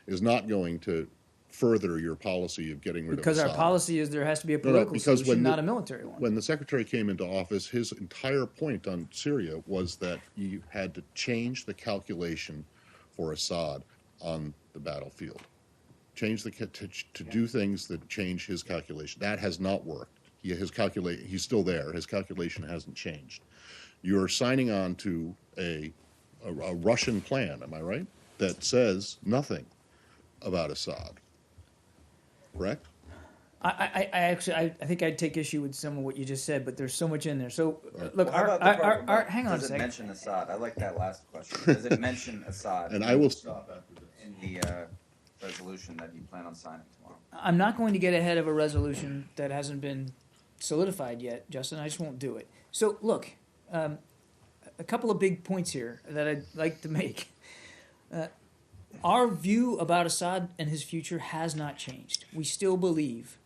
is not going to further your policy of getting rid of Assad. Because our policy is there has to be a political solution, not a military one. When the secretary came into office, his entire point on Syria was that you had to change the calculation for Assad on the battlefield. Change to do things that change his calculation. That has not worked. He's still there. His calculation hasn't changed. You're signing on to a Russian plan, am I right? That says nothing about Assad. Correct? I think I'd take issue with some of what you just said, but there's so much in there. So, look, Well, hang on a does it second. mention Assad? I like that last question. Does it mention Assad And I will in the resolution that you plan on signing tomorrow? I'm not going to get ahead of a resolution that hasn't been solidified yet, Justin. I just won't do it. So, look, a couple of big points here that I'd like to make. Our view about Assad and his future has not changed. We still believe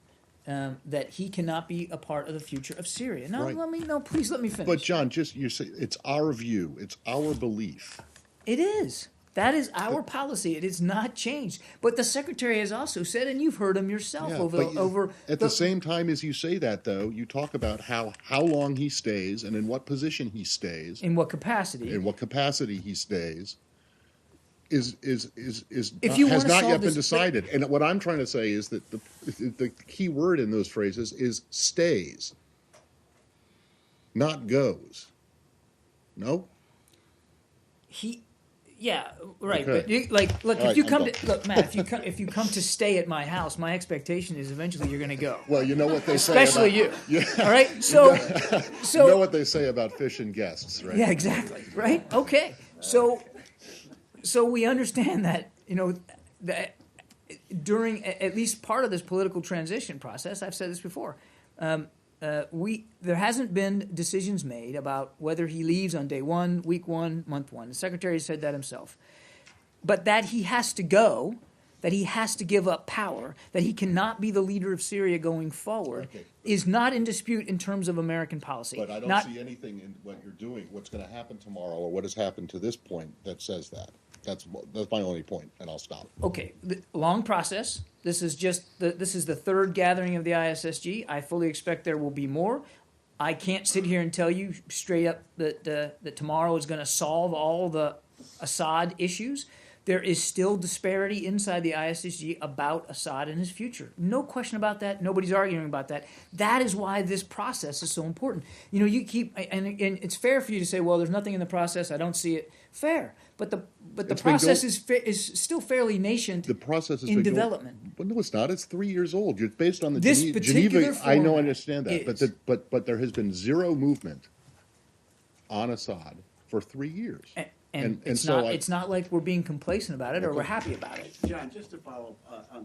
that he cannot be a part of the future of Syria. No, Right. Please let me finish. But John, you say it's our view, it's our belief. It is. That is our policy. It has not changed. But the secretary has also said, and you've heard him yourself At the same time as you say that, though, you talk about how long he stays and in what position he stays, in what capacity, he stays, has not not yet been decided. And what I'm trying to say is that the key word in those phrases is stays, not goes. No? Yeah, right. Okay. But look, All if you right, come to look, Matt, if you come to stay at my house, my expectation is eventually you're going to go. Well, you know what they say. Especially you. Yeah. All right. So, you know what they say about fish and guests, right? Yeah, exactly. Right. Okay. So we understand that that during at least part of this political transition process, I've said this before. There hasn't been decisions made about whether he leaves on day one, week one, month one. The secretary said that himself. But that he has to go, that he has to give up power, that he cannot be the leader of Syria going forward, is not in dispute in terms of American policy. But I don't see anything in what you're doing, what's going to happen tomorrow, or what has happened to this point that says that. That's my only point, and I'll stop. Okay, long process. This is the third gathering of the ISSG. I fully expect there will be more. I can't sit here and tell you straight up that tomorrow is going to solve all the Assad issues. There is still disparity inside the ISSG about Assad and his future. No question about that. Nobody's arguing about that. That is why this process is so important. You keep and it's fair for you to say, well, there's nothing in the process. I don't see it. Fair, but the process is still fairly nascent. The process is in development. Well, no, it's not. It's 3 years old. It's based on the This Geneva. I know, I understand that, is. but there has been zero movement on Assad for 3 years. And it's not like we're being complacent about it or we're happy about it. John, just to follow on